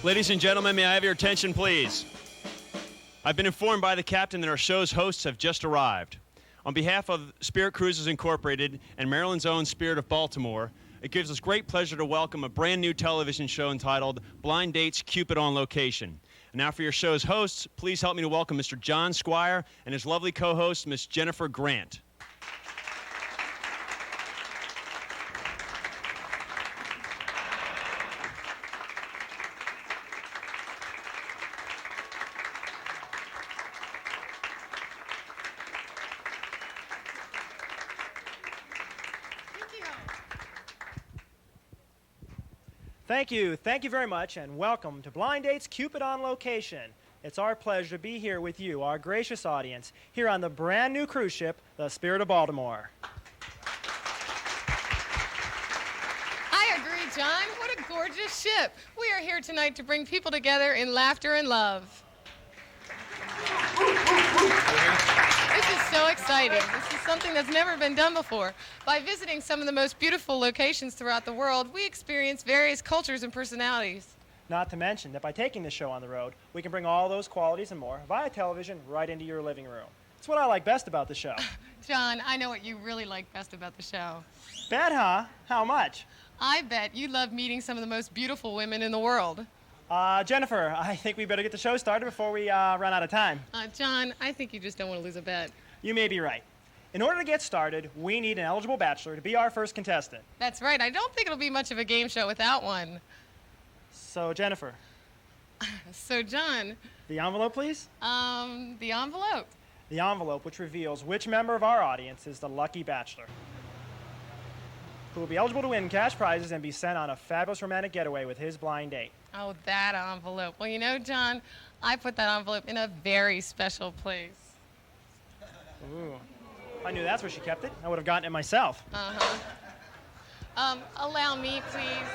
Ladies and gentlemen, may I have your attention, please? I've been informed by the captain that our show's hosts have just arrived. On behalf of Spirit Cruises Incorporated and Maryland's own Spirit of Baltimore, it gives us great pleasure to welcome a brand new television show entitled Blind Dates, Cupid on Location. And now for your show's hosts, please help me to welcome Mr. John Squire and his lovely co-host, Miss Jennifer Grant. Thank you very much, and welcome to Blind Dates Cupid on Location. It's our pleasure to be here with you, our gracious audience, here on the brand new cruise ship, the Spirit of Baltimore. I agree, John. What a gorgeous ship. We are here tonight to bring people together in laughter and love. This is so exciting. This is something that's never been done before. By visiting some of the most beautiful locations throughout the world, we experience various cultures and personalities. Not to mention that by taking this show on the road, we can bring all those qualities and more via television right into your living room. It's what I like best about the show. John, I know what you really like best about the show. Bet, huh? How much? I bet you love meeting some of the most beautiful women in the world. Jennifer, I think we better get the show started before we run out of time. John, I think you just don't want to lose a bet. You may be right. In order to get started, we need an eligible bachelor to be our first contestant. That's right. I don't think it'll be much of a game show without one. So, Jennifer. So, John. The envelope, please? The envelope. The envelope which reveals which member of our audience is the lucky bachelor, who will be eligible to win cash prizes and be sent on a fabulous romantic getaway with his blind date. Oh, that envelope. Well, you know, John, I put that envelope in a very special place. Ooh. If I knew that's where she kept it, I would have gotten it myself. Allow me, please.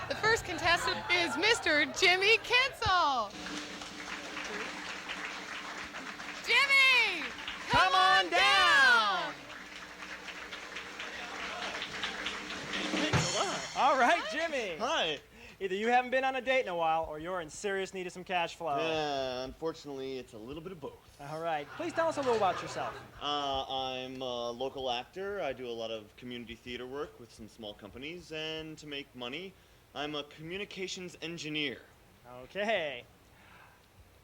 The first contestant is Mr. Jimmy Kinsel. Jimmy! Come on down! All right, Jimmy. Hi. Either you haven't been on a date in a while, or you're in serious need of some cash flow. Yeah, unfortunately, it's a little bit of both. All right. Please tell us a little about yourself. I'm a local actor. I do a lot of community theater work with some small companies, and to make money, I'm a communications engineer. Okay.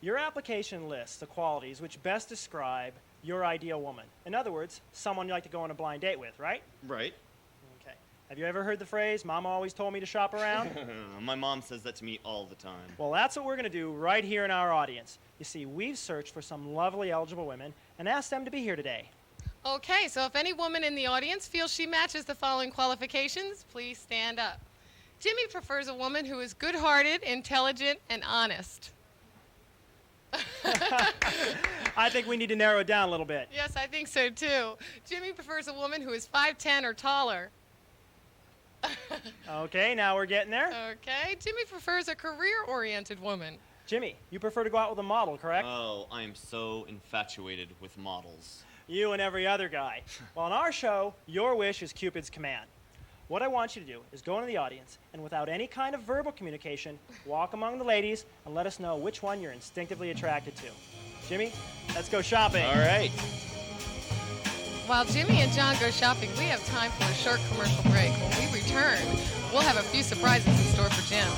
Your application lists the qualities which best describe your ideal woman. In other words, someone you like to go on a blind date with, right? Right. Okay. Have you ever heard the phrase, Mama always told me to shop around? My mom says that to me all the time. Well, that's what we're going to do right here in our audience. You see, we've searched for some lovely eligible women and asked them to be here today. Okay, so if any woman in the audience feels she matches the following qualifications, please stand up. Jimmy prefers a woman who is good-hearted, intelligent, and honest. I think we need to narrow it down a little bit. Yes, I think so too. Jimmy prefers a woman who is 5'10" or taller. Okay, now we're getting there. Okay, Jimmy prefers a career-oriented woman. Jimmy, you prefer to go out with a model, correct? Oh, I am so infatuated with models. You and every other guy. Well, on our show, your wish is Cupid's command. What I want you to do is go into the audience and without any kind of verbal communication, walk among the ladies and let us know which one you're instinctively attracted to. Jimmy, let's go shopping. All right. While Jimmy and John go shopping, we have time for a short commercial break. When we return, we'll have a few surprises in store for Jim.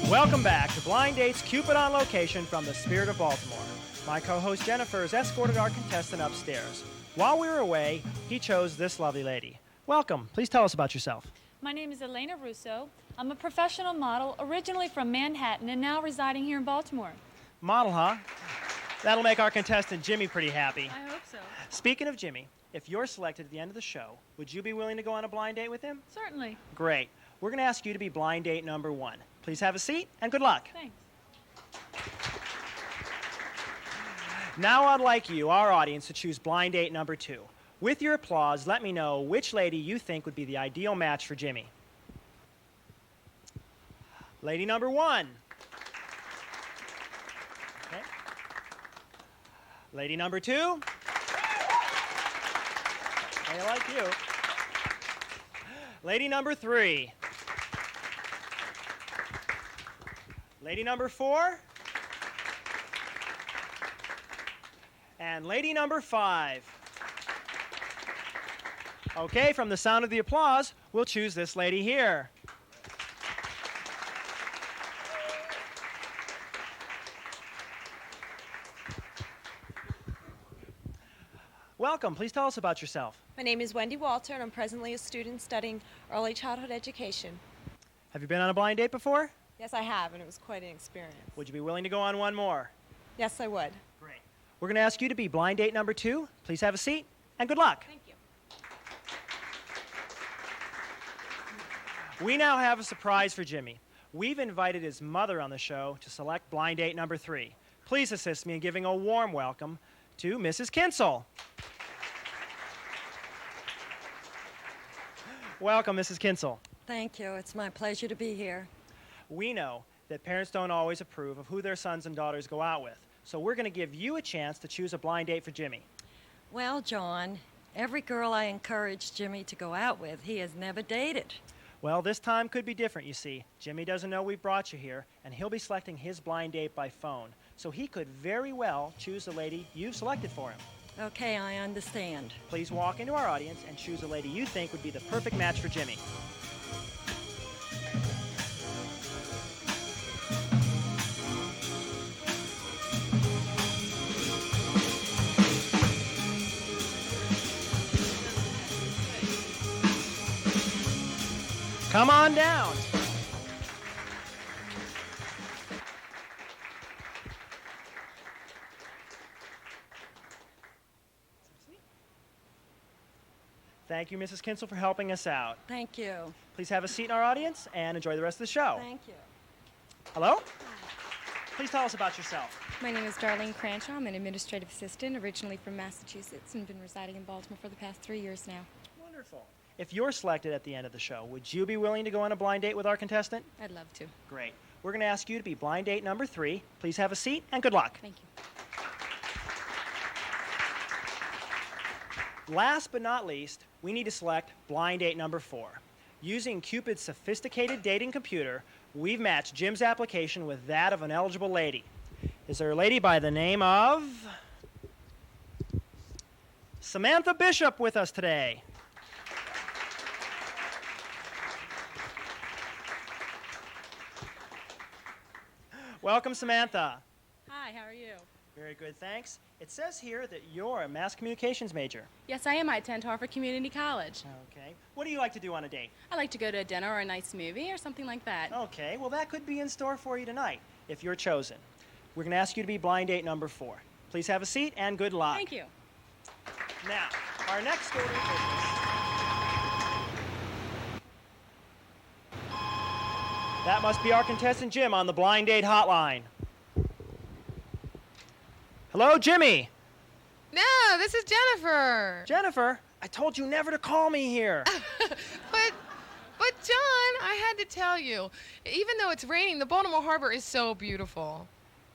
Welcome back to Blind Dates Cupid on Location from the Spirit of Baltimore. My co-host Jennifer has escorted our contestant upstairs. While we were away, he chose this lovely lady. Welcome. Please tell us about yourself. My name is Elena Russo. I'm a professional model, originally from Manhattan and now residing here in Baltimore. Model, huh? That'll make our contestant Jimmy pretty happy. I hope so. Speaking of Jimmy, if you're selected at the end of the show, would you be willing to go on a blind date with him? Certainly. Great. We're going to ask you to be blind date number 1. Please have a seat and good luck. Thanks. Now I'd like you, our audience, to choose blind date number 2. With your applause, let me know which lady you think would be the ideal match for Jimmy. Lady number 1. Okay. Lady number 2. I like you. Lady number 3. Lady number 4. And lady number 5. Okay, from the sound of the applause, we'll choose this lady here. Welcome. Please tell us about yourself. My name is Wendy Walter, and I'm presently a student studying early childhood education. Have you been on a blind date before? Yes, I have, and it was quite an experience. Would you be willing to go on one more? Yes, I would. Great. We're going to ask you to be blind date number 2. Please have a seat, and good luck. Thank you. We now have a surprise for Jimmy. We've invited his mother on the show to select blind date number 3. Please assist me in giving a warm welcome to Mrs. Kinsel. Welcome, Mrs. Kinsel. Thank you. It's my pleasure to be here. We know that parents don't always approve of who their sons and daughters go out with, so we're going to give you a chance to choose a blind date for Jimmy. Well, John, every girl I encourage Jimmy to go out with, he has never dated. Well, this time could be different, you see. Jimmy doesn't know we've brought you here, and he'll be selecting his blind date by phone, so he could very well choose the lady you've selected for him. Okay, I understand. Please walk into our audience and choose a lady you think would be the perfect match for Jimmy. Come on down. Thank you, Mrs. Kinsel, for helping us out. Thank you. Please have a seat in our audience and enjoy the rest of the show. Thank you. Hello? Please tell us about yourself. My name is Darlene Cranshaw. I'm an administrative assistant, originally from Massachusetts, and been residing in Baltimore for the past 3 years now. Wonderful. If you're selected at the end of the show, would you be willing to go on a blind date with our contestant? I'd love to. Great. We're going to ask you to be blind date number 3. Please have a seat and good luck. Thank you. Last but not least, we need to select blind date number 4. Using Cupid's sophisticated dating computer, we've matched Jim's application with that of an eligible lady. Is there a lady by the name of Samantha Bishop with us today? Welcome, Samantha. Hi, how are you? Very good, thanks. It says here that you're a mass communications major. Yes, I am. I attend Harvard Community College. Okay. What do you like to do on a date? I like to go to a dinner or a nice movie or something like that. Okay, well, that could be in store for you tonight if you're chosen. We're going to ask you to be blind date number 4. Please have a seat and good luck. Thank you. Now, our next order of business. That must be our contestant Jim on the blind date hotline. Hello, Jimmy. No, this is Jennifer. Jennifer, I told you never to call me here. But John, I had to tell you, even though it's raining, the Baltimore Harbor is so beautiful.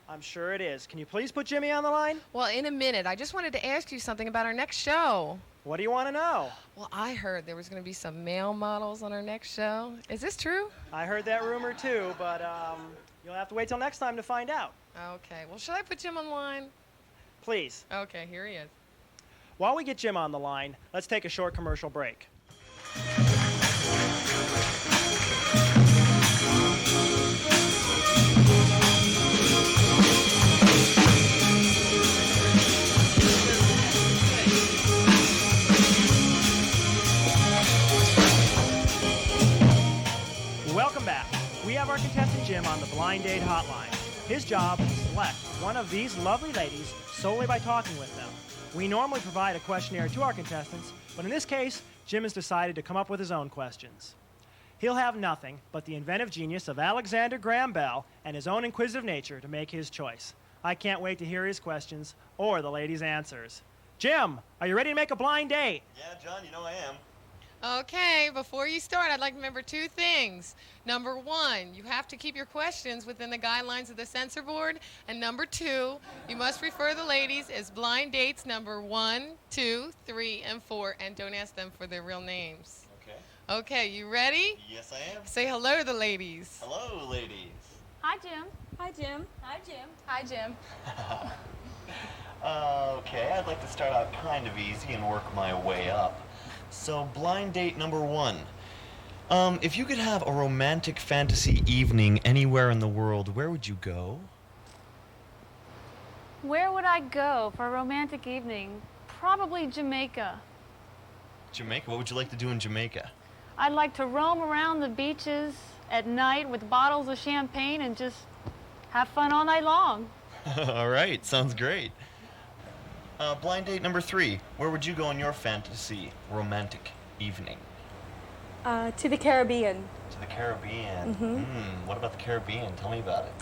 I'm sure it is. Can you please put Jimmy on the line? Well, in a minute. I just wanted to ask you something about our next show. What do you want to know? Well, I heard there was going to be some male models on our next show. Is this true? I heard that rumor too, but you'll have to wait till next time to find out. Okay. Well, should I put Jim on the line? Please. Okay, here he is. While we get Jim on the line, let's take a short commercial break. Welcome back. We have our contestant Jim on the blind date hotline. His job is to select one of these lovely ladies solely by talking with them. We normally provide a questionnaire to our contestants, but in this case, Jim has decided to come up with his own questions. He'll have nothing but the inventive genius of Alexander Graham Bell and his own inquisitive nature to make his choice. I can't wait to hear his questions or the ladies' answers. Jim, are you ready to make a blind date? Yeah, John, you know I am. Okay, before you start, I'd like to remember two things. Number one, you have to keep your questions within the guidelines of the censor board. And number two, you must refer the ladies as blind dates number 1, 2, 3, and 4, and don't ask them for their real names. Okay. Okay, you ready? Yes, I am. Say hello to the ladies. Hello, ladies. Hi, Jim. Hi, Jim. Hi, Jim. Hi, Jim. Okay, I'd like to start out kind of easy and work my way up. So, blind date number 1. If you could have a romantic fantasy evening anywhere in the world, where would you go? Where would I go for a romantic evening? Probably Jamaica. Jamaica? What would you like to do in Jamaica? I'd like to roam around the beaches at night with bottles of champagne and just have fun all night long. All right, sounds great. Blind date number 3. Where would you go on your fantasy romantic evening? To the Caribbean. To the Caribbean. What about the Caribbean? Tell me about it.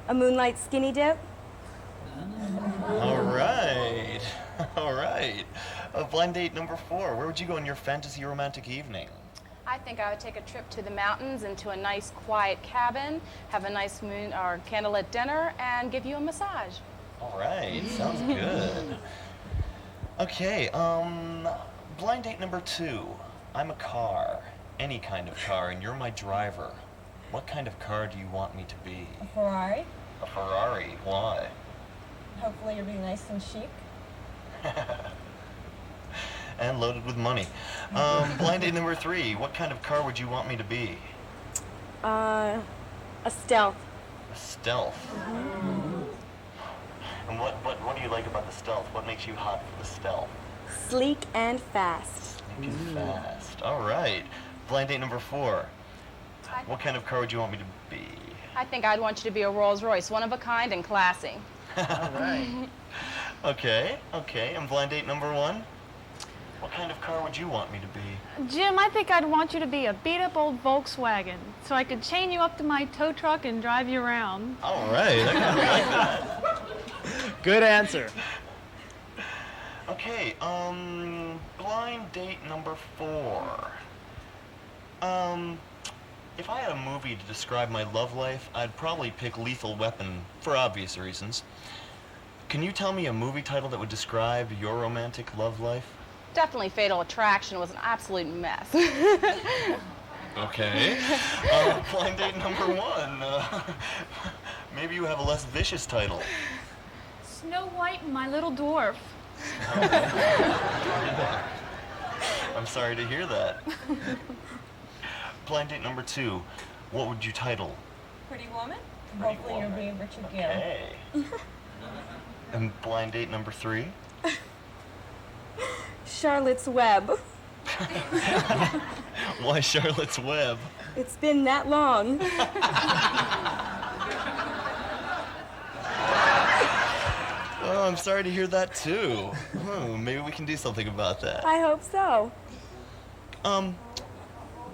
A moonlight skinny dip. All right. All right. Blind date number 4. Where would you go on your fantasy romantic evening? I think I would take a trip to the mountains and to a nice quiet cabin, have a nice moon or candlelit dinner, and give you a massage. All right. Sounds good. Okay. Blind date number 2. I'm a car. Any kind of car, and you're my driver. What kind of car do you want me to be? A Ferrari. A Ferrari. Why? Hopefully you'll be nice and chic. And loaded with money. Blind date number 3. What kind of car would you want me to be? A stealth. A stealth. And what do you like about the stealth? What makes you hot for the stealth? Sleek and fast. Sleek and fast. All right. Blind date number 4. What kind of car would you want me to be? I think I'd want you to be a Rolls Royce, one of a kind and classy. All right. Okay. And blind date number 1. What kind of car would you want me to be? Jim, I think I'd want you to be a beat-up old Volkswagen so I could chain you up to my tow truck and drive you around. All right. I kind of like that. Good answer. Okay, blind date number 4. If I had a movie to describe my love life, I'd probably pick Lethal Weapon for obvious reasons. Can you tell me a movie title that would describe your romantic love life? Definitely Fatal Attraction was an absolute mess. Okay. Blind date number 1. Maybe you have a less vicious title. Snow White and My Little Dwarf. I'm sorry to hear that. Blind date number 2. What would you title? Pretty Woman. Pretty Hopefully Woman. you'll be Richard Gere. Okay. And blind date number 3? Charlotte's Web. Why Charlotte's Web? It's been that long. Oh, I'm sorry to hear that too. Maybe we can do something about that. I hope so.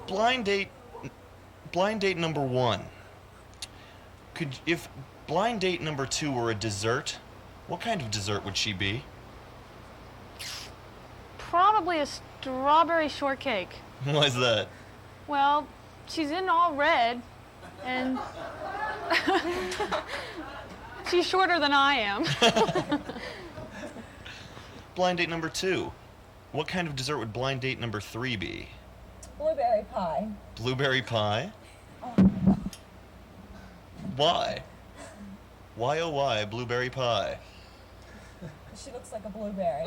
Blind date number 1. If blind date number 2 were a dessert, what kind of dessert would she be? Probably a strawberry shortcake. Why is that? Well, she's in all red, and she's shorter than I am. Blind date number 2. What kind of dessert would blind date number 3 be? Blueberry pie. Blueberry pie? Why? Why oh why blueberry pie? She looks like a blueberry.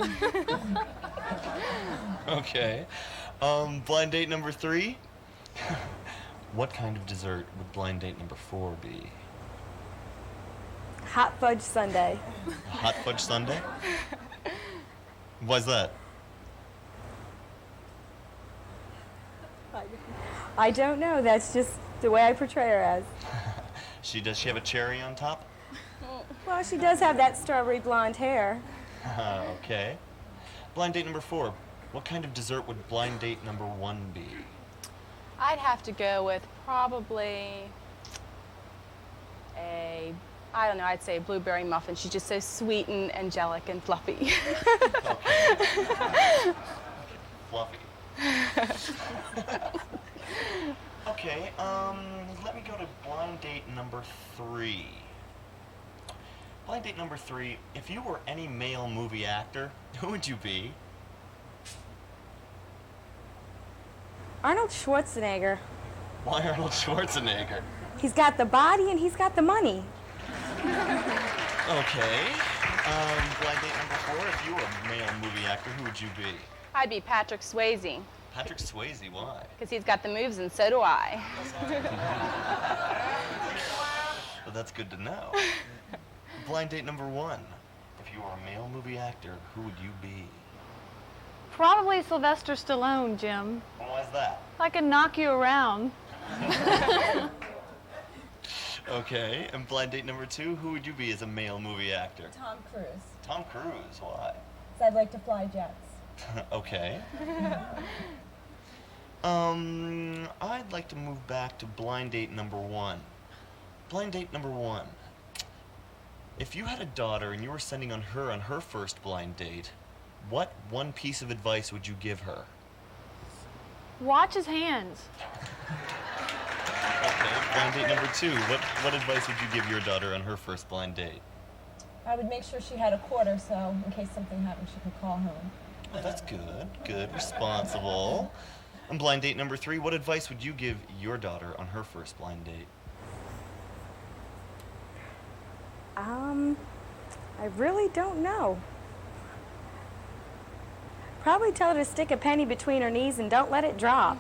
Okay. Blind date number 3? What kind of dessert would blind date number 4 be? Hot fudge sundae. Hot fudge sundae? Why's that? I don't know. That's just the way I portray her as. Does she have a cherry on top? Well, she does have that strawberry blonde hair. Okay. Blind date number 4. What kind of dessert would blind date number 1 be? I'd have to go with probably I don't know, I'd say a blueberry muffin. She's just so sweet and angelic and fluffy. Okay. Fluffy. Okay, let me go to blind date number 3. Blind date number 3, if you were any male movie actor, who would you be? Arnold Schwarzenegger. Why Arnold Schwarzenegger? He's got the body and he's got the money. Okay. Blind date number 4, if you were a male movie actor, who would you be? I'd be Patrick Swayze, Patrick Swayze, why? because he's got the moves and so do I. Well, that's good to know. Blind date number 1, if you were a male movie actor, who would you be? Probably Sylvester Stallone, Jim. Well, why's that? I can knock you around. Okay, and blind date number 2, who would you be as a male movie actor? Tom Cruise. Tom Cruise, why? 'Cause I'd like to fly jets. Okay. I'd like to move back to blind date number 1. Blind date number 1. If you had a daughter and you were sending her on her first blind date, what one piece of advice would you give her? Watch his hands. Okay, blind date number 2. What advice would you give your daughter on her first blind date? I would make sure she had a quarter so in case something happened she could call home. Oh, that's good. Good, responsible. And blind date number 3, what advice would you give your daughter on her first blind date? I really don't know. Probably tell her to stick a penny between her knees and don't let it drop.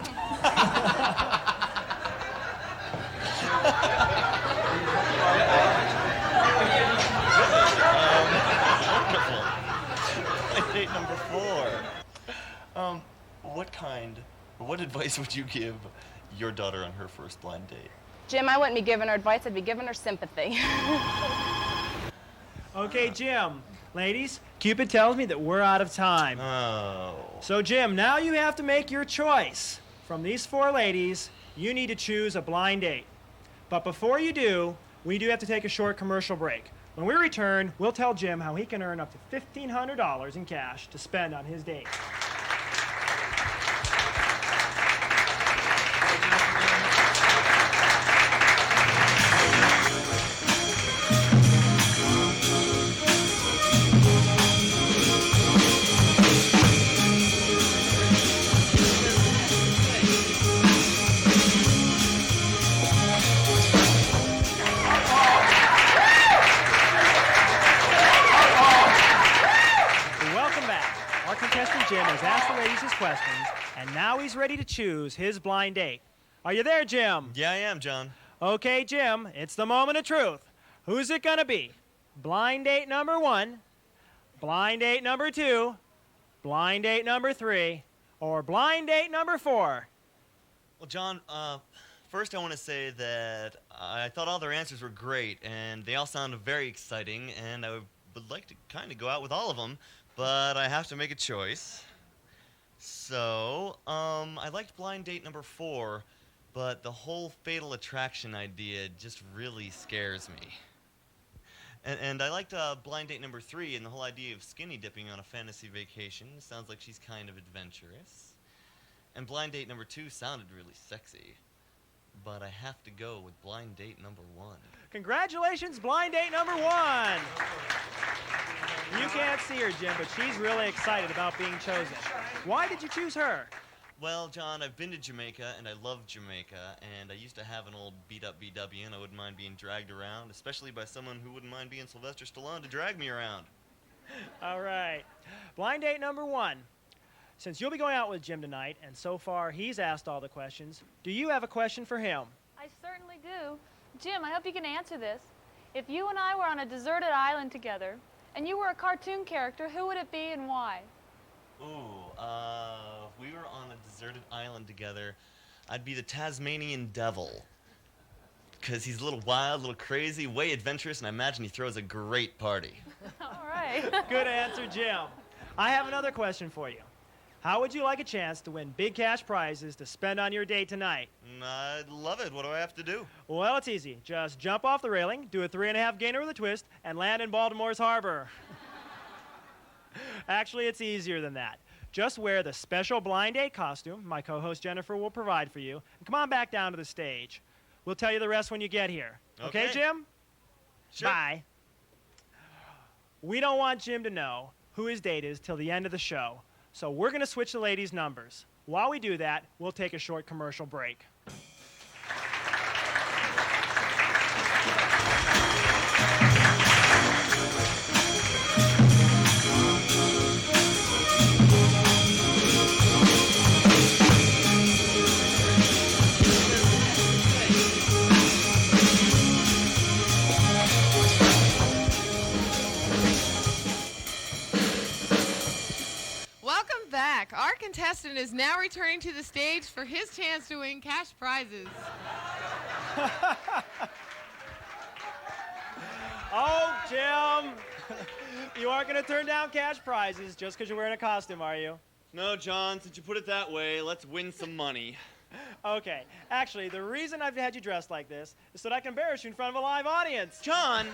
Wonderful. Blind date number 4. What advice would you give your daughter on her first blind date? Jim, I wouldn't be giving her advice, I'd be giving her sympathy. Okay, Jim. Ladies, Cupid tells me that we're out of time. Oh. So, Jim, now you have to make your choice. From these 4 ladies, you need to choose a blind date. But before you do, we do have to take a short commercial break. When we return, we'll tell Jim how he can earn up to $1,500 in cash to spend on his date. Jim has asked the ladies his questions, and now he's ready to choose his blind date. Are you there, Jim? Yeah, I am, John. Okay, Jim, it's the moment of truth. Who's it gonna be? Blind date number 1, blind date number 2, blind date number 3, or blind date number 4? Well, John, first I want to say that I thought all their answers were great, and they all sounded very exciting, and I would like to kind of go out with all of them, but I have to make a choice. So, I liked blind date number 4, but the whole fatal attraction idea just really scares me. And I liked blind date number 3 and the whole idea of skinny dipping on a fantasy vacation. Sounds like she's kind of adventurous. And blind date number 2 sounded really sexy. But I have to go with blind date number 1. Congratulations, blind date number 1. You can't see her, Jim, but she's really excited about being chosen. Why did you choose her? Well, John, I've been to Jamaica, and I love Jamaica, and I used to have an old beat-up BW, and I wouldn't mind being dragged around, especially by someone who wouldn't mind being Sylvester Stallone to drag me around. All right. Blind date number 1. Since you'll be going out with Jim tonight, and so far he's asked all the questions, do you have a question for him? I certainly do. Jim, I hope you can answer this. If you and I were on a deserted island together, and you were a cartoon character, who would it be and why? Ooh, if we were on a deserted island together, I'd be the Tasmanian Devil. Because he's a little wild, a little crazy, way adventurous, and I imagine he throws a great party. All right. Good answer, Jim. I have another question for you. How would you like a chance to win big cash prizes to spend on your date tonight? I'd love it. What do I have to do? Well, it's easy. Just jump off the railing, do a 3.5 gainer with a twist, and land in Baltimore's harbor. Actually, it's easier than that. Just wear the special blind date costume my co-host Jennifer will provide for you, and come on back down to the stage. We'll tell you the rest when you get here. Okay, Jim? Sure. Bye. We don't want Jim to know who his date is till the end of the show, so we're going to switch the ladies' numbers. While we do that, we'll take a short commercial break. Welcome back. Our contestant is now returning to the stage for his chance to win cash prizes. Oh, Jim! You aren't going to turn down cash prizes just because you're wearing a costume, are you? No, John, since you put it that way, let's win some money. Okay. Actually, the reason I've had you dressed like this is so that I can embarrass you in front of a live audience. John!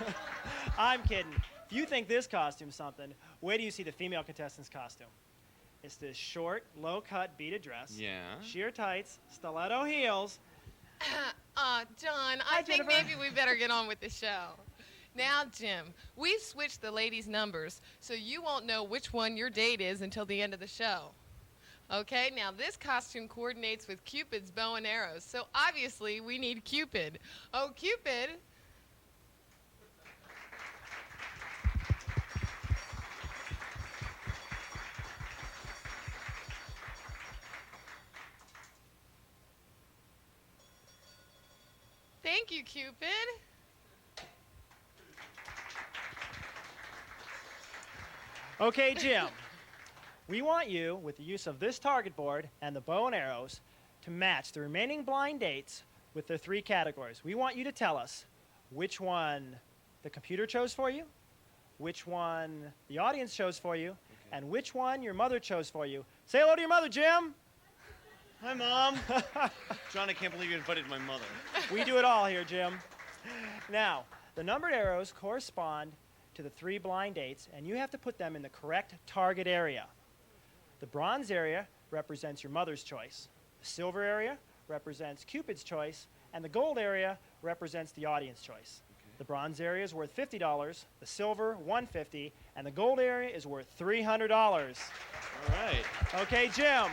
I'm kidding. If you think this costume's something, wait till you see the female contestant's costume. It's this short, low-cut beaded dress. Yeah? Sheer tights, stiletto heels. John, Hi, I think Jennifer. maybe we better get on with the show. Now, Jim, we've switched the ladies' numbers, so you won't know which one your date is until the end of the show. Okay, now this costume coordinates with Cupid's bow and arrows, so obviously we need Cupid. Oh, Cupid. Thank you, Cupid. Okay, Jim. We want you, with the use of this target board and the bow and arrows, to match the remaining blind dates with the 3 categories. We want you to tell us which one the computer chose for you, which one the audience chose for you, and which one your mother chose for you. Say hello to your mother, Jim. Hi, Mom. John, I can't believe you invited my mother. We do it all here, Jim. Now, the numbered arrows correspond to the 3 blind dates, and you have to put them in the correct target area. The bronze area represents your mother's choice. The silver area represents Cupid's choice, and the gold area represents the audience choice. The bronze area is worth $50, the silver $150, and the gold area is worth $300. All right. Okay, Jim.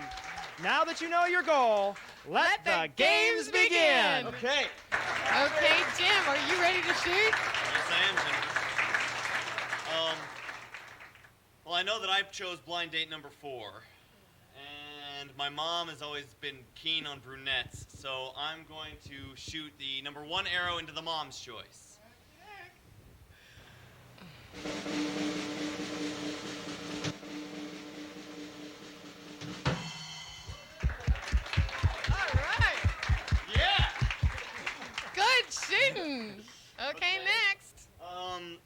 Now that you know your goal, let the games begin. Okay. Okay, Jim, are you ready to shoot? Yes, I am, Jennifer. Well, I know that I chose blind date number 4, and my mom has always been keen on brunettes, so I'm going to shoot the number 1 arrow into the mom's choice. All right. Yeah! Good shooting. Okay, next.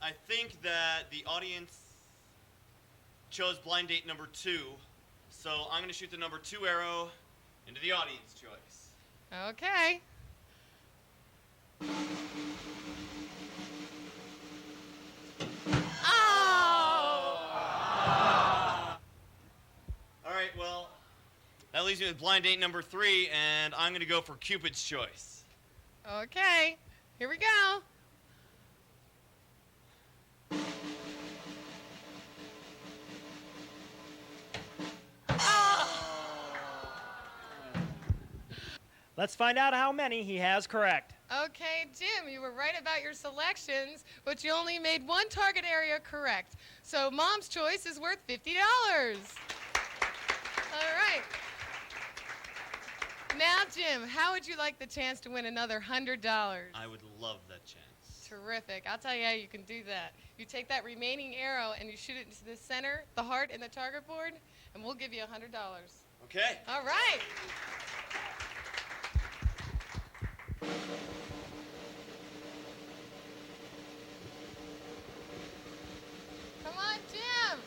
I think that the audience chose blind date number 2, so I'm going to shoot the number 2 arrow into the audience choice. Okay. Oh! All right, well, that leaves me with blind date number 3, and I'm going to go for Cupid's choice. Okay. Here we go. Let's find out how many he has correct. Okay, Jim, you were right about your selections, but you only made 1 target area correct. So Mom's choice is worth $50. All right. Now, Jim, how would you like the chance to win another $100? I would love that chance. Terrific. I'll tell you how you can do that. You take that remaining arrow and you shoot it into the center, the heart, and the target board, and we'll give you $100. Okay. All right. Come on, Jim.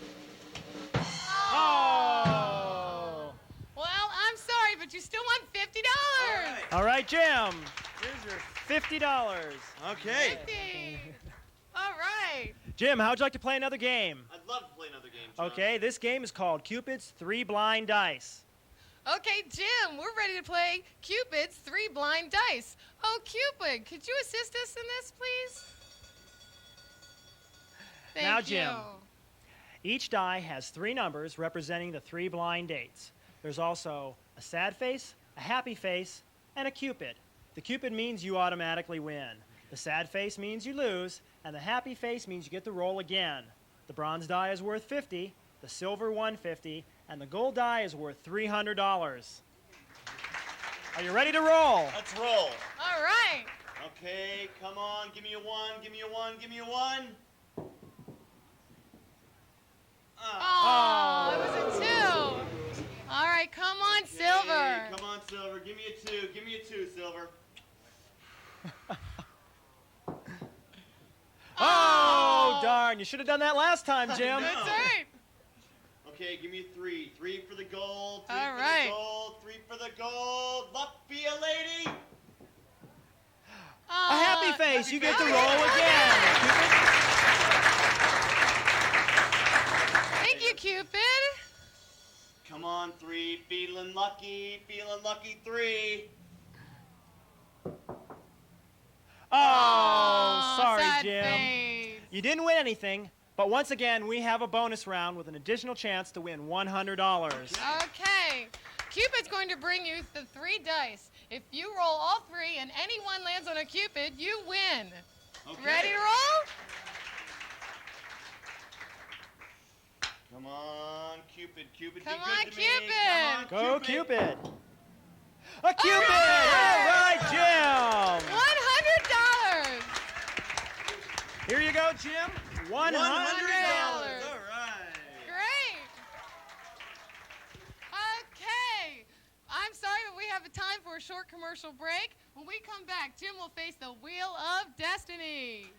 Oh! Well, I'm sorry, but you still won $50. All right, Jim. Here's your $50. Okay. 50. All right. Jim, how'd you like to play another game? I'd love to play another game, John. Okay, this game is called Cupid's Three Blind Dice. Okay, Jim, we're ready to play Cupid's Three Blind Dice. Oh, Cupid, could you assist us in this, please? Thank Now, you. Jim. Each die has 3 numbers representing the 3 blind dates. There's also a sad face, a happy face, and a Cupid. The Cupid means you automatically win. The sad face means you lose, and the happy face means you get to roll again. The bronze die is worth $50, the silver $150, and the gold die is worth $300. Are you ready to roll? Let's roll. All right. Okay, come on. Give me a 1. Give me a 1. Give me a 1. Oh, it was a 2. All right, come on, Okay, Silver. Come on, Silver. Give me a 2. Give me a 2, Silver. Oh, darn. You should have done that last time, Jim. No. That's right. Okay, give me a 3. 3 for the gold. 3 All for right. the gold. 3 for the gold. Luck be a lady. A happy face. You get to roll again. Thank you, Cupid. Come on, 3. Feeling lucky. Feeling lucky, 3. Oh, sorry, sad Jim. face. You didn't win anything, but once again, we have a bonus round with an additional chance to win $100. Okay. Cupid's going to bring you the 3 dice. If you roll all 3 and any one lands on a Cupid, you win. Okay. Ready to roll? Come on, Cupid. Cupid, Come be on, good to me. Cupid. Come on, Go, Cupid. A Cupid! All right, Jim. $100. Here you go, Jim. $100. All right. Great. Okay. I'm sorry, but we have a time for a short commercial break. When we come back, Jim will face the Wheel of Destiny.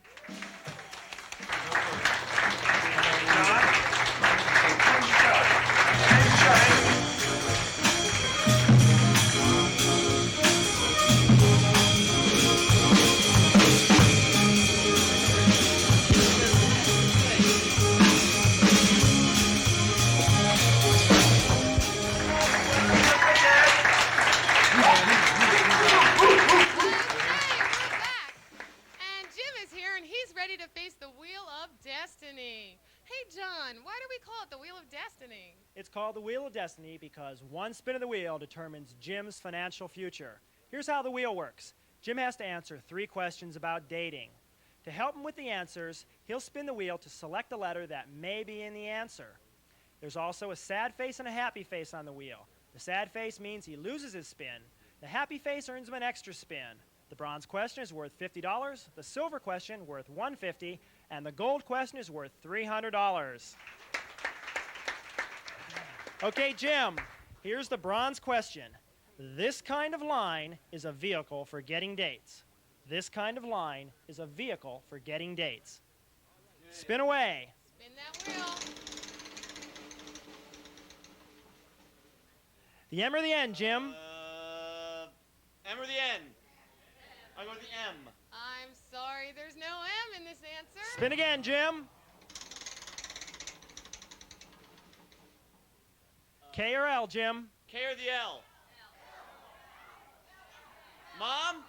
It's called the Wheel of Destiny because one spin of the wheel determines Jim's financial future. Here's how the wheel works. Jim has to answer 3 questions about dating. To help him with the answers, he'll spin the wheel to select a letter that may be in the answer. There's also a sad face and a happy face on the wheel. The sad face means he loses his spin. The happy face earns him an extra spin. The bronze question is worth $50, the silver question worth $150, and the gold question is worth $300. Okay, Jim, here's the bronze question. This kind of line is a vehicle for getting dates. This kind of line is a vehicle for getting dates. Spin away. Spin that wheel. The M or the N, Jim? M or the N? I go with the M. I'm sorry, there's no M in this answer. Spin again, Jim. K or L, Jim? K or the L? Mom?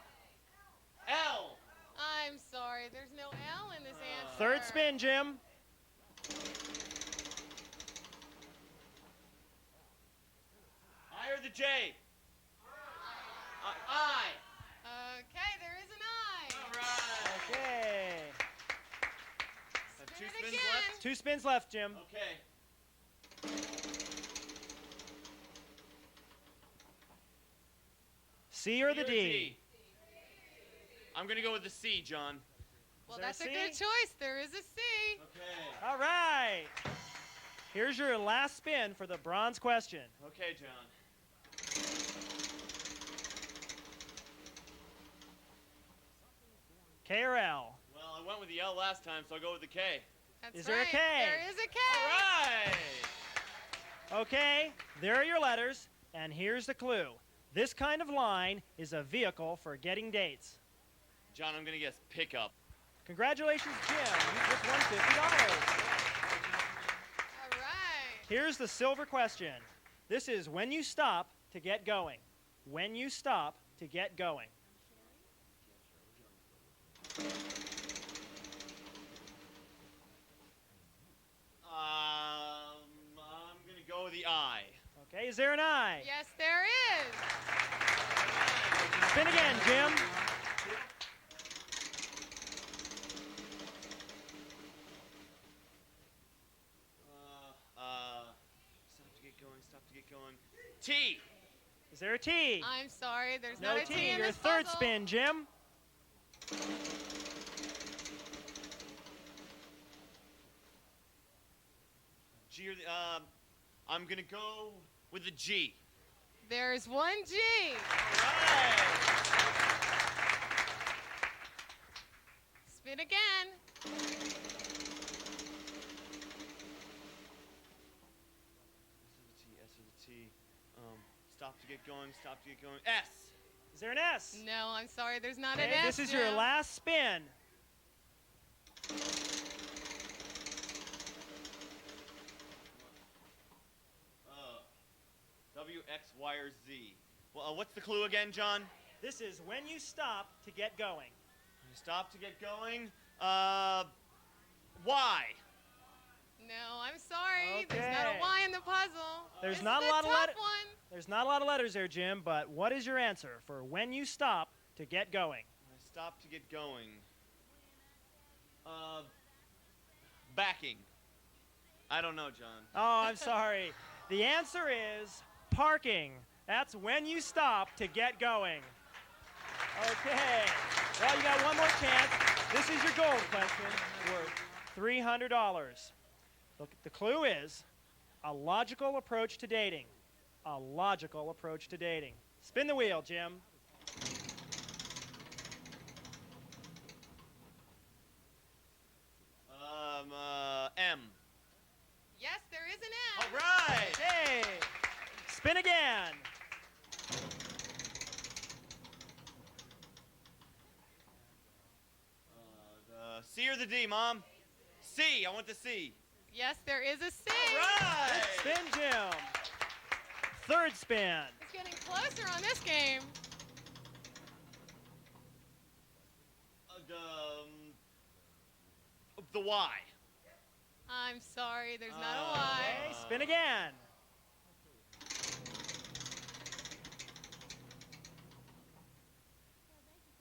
L. I'm sorry, there's no L in this answer. Third spin, Jim. I or the J? I. Okay, there is an I. All right. Okay. Have Spin 2 it spins again. left? 2 spins left, Jim. Okay. C or the D? I'm going to go with the C, John. Well, there a that's a C? good choice. There is a C. Okay. All right. Here's your last spin for the bronze question. Okay, John. K or L? Well, I went with the L last time, so I'll go with the K. That's Is there a right. K? There is a K. All right. Okay, there are your letters, and here's the clue. This kind of line is a vehicle for getting dates. John, I'm going to guess pickup. Congratulations, Jim. You just won $50. All right. Here's the silver question. This is when you stop to get going. When you stop to get going. I'm gonna go with the I. Okay, is there an I? Yes, there is. Spin again, Jim. Stop to get going, stop to get going. T. Is there a T? I'm sorry, there's No not a T. T in Your this third puzzle. spin, Jim. G or the, I'm gonna go with the G. There's one G. Right. Spin again. S or the T. Stop to get going, stop to get going. S. Is there an S? No, I'm sorry, there's not Okay, an S. this is your Jim. last spin. W, X, Y, or Z. Well, what's the clue again, John? This is when you stop to get going. Stop to get going. Y. No, I'm sorry. There's not Okay. a Y in the puzzle. There's This not is a lot of tough one. There's not a lot of letters there, Jim, but what is your answer for when you stop to get going? Stop to get going. Backing. I don't know, John. Oh, I'm sorry. The answer is parking. That's when you stop to get going. Okay. Well, you got one more chance. This is your gold question worth $300. Look, the clue is a logical approach to dating. A logical approach to dating. Spin the wheel, Jim. M. Yes, there is an All M. right. Hey, spin again. The C or the D, Mom? C. I want the C. Yes, there is a C. All right. Spin, Jim. Third spin. It's getting closer on this game. The Y. I'm sorry, there's not a Y. Okay, spin again.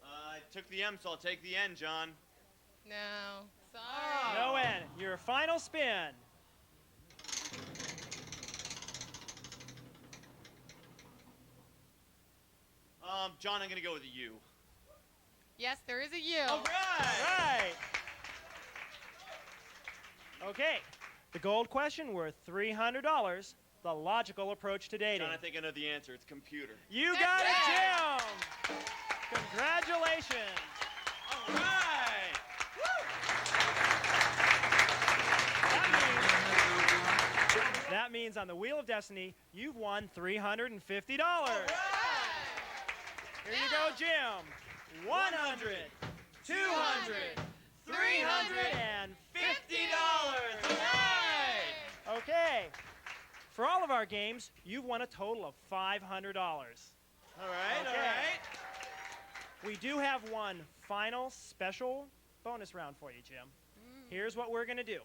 I took the M, so I'll take the N, John. No, sorry. No N. Your final spin. John, I'm gonna go with a U. Yes, there is a U. All right. Right. Okay. The gold question worth $300. The logical approach to dating. John, I think I know the answer. It's computer. You got it, Jim. Congratulations. All right. That means on the Wheel of Destiny, you've won $350. Here you go, Jim. 100, 200, $350. All right. Okay. For all of our games, you've won a total of $500. All right. All Okay. right. We do have one final special bonus round for you, Jim. Here's what we're going to do.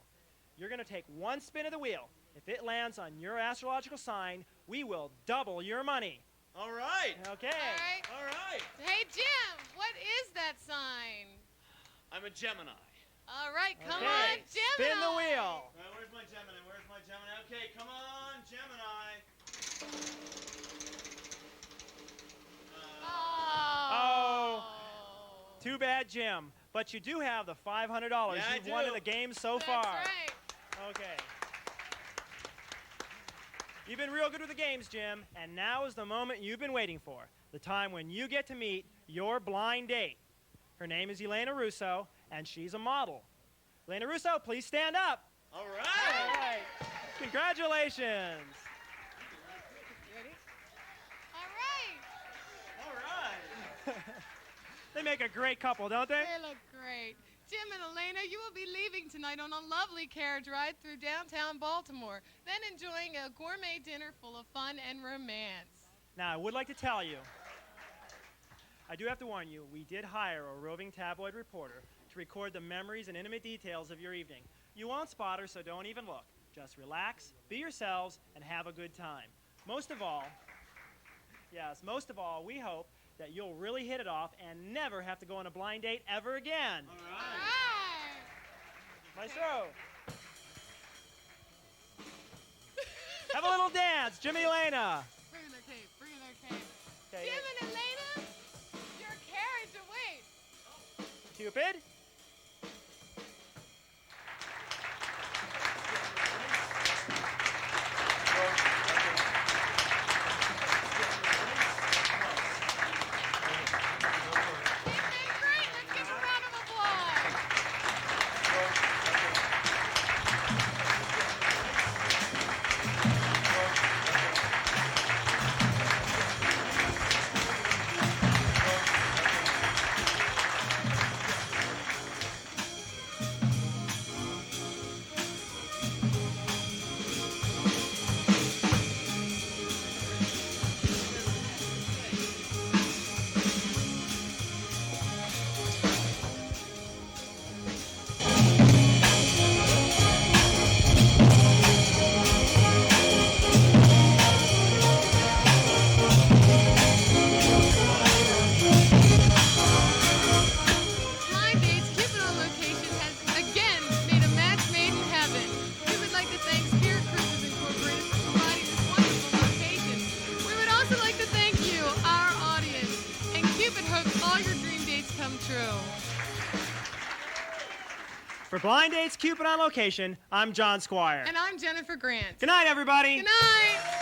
You're going to take one spin of the wheel. If it lands on your astrological sign, we will double your money. All right. Okay. All right. All right. Hey, Jim, what is that sign? I'm a Gemini. All right, come Okay. on, Gemini. Spin the wheel. Where's my Gemini? Where's my Gemini? Okay, come on, Gemini. Oh. Too bad, Jim. But you do have the $500 Yeah, I you've won do. in the game so That's far. right. Okay. You've been real good with the games, Jim, and now is the moment you've been waiting for. The time when you get to meet your blind date. Her name is Elena Russo, and she's a model. Elena Russo, please stand up. All All right. right. Congratulations. Ready? All right. All right. They make a great couple, don't they? They look great. Jim and Elena, you will be leaving tonight on a lovely carriage ride through downtown Baltimore, then enjoying a gourmet dinner full of fun and romance. Now, I would like to tell you, I do have to warn you, we did hire a roving tabloid reporter to record the memories and intimate details of your evening. You won't spot her, so don't even look. Just relax, be yourselves, and have a good time. Most of all, we hope that you'll really hit it off and never have to go on a blind date ever again. All right. Maestro. Have a little dance, Jimmy Elena. Bring in their cape, bring in their cape. Okay, Jim and Elena, your carriage awaits. Cupid. Great, let's give a round of applause. Blind Dates Cupid on Location has again made a match made in heaven. We would like to thank Spirit Cruises Incorporated for providing this wonderful location. We would also like to thank you, our audience, and Cupid hopes all your dream dates come true. For Blind Dates Cupid on Location, I'm John Squire. And I'm Jennifer Grant. Good night, everybody. Good night.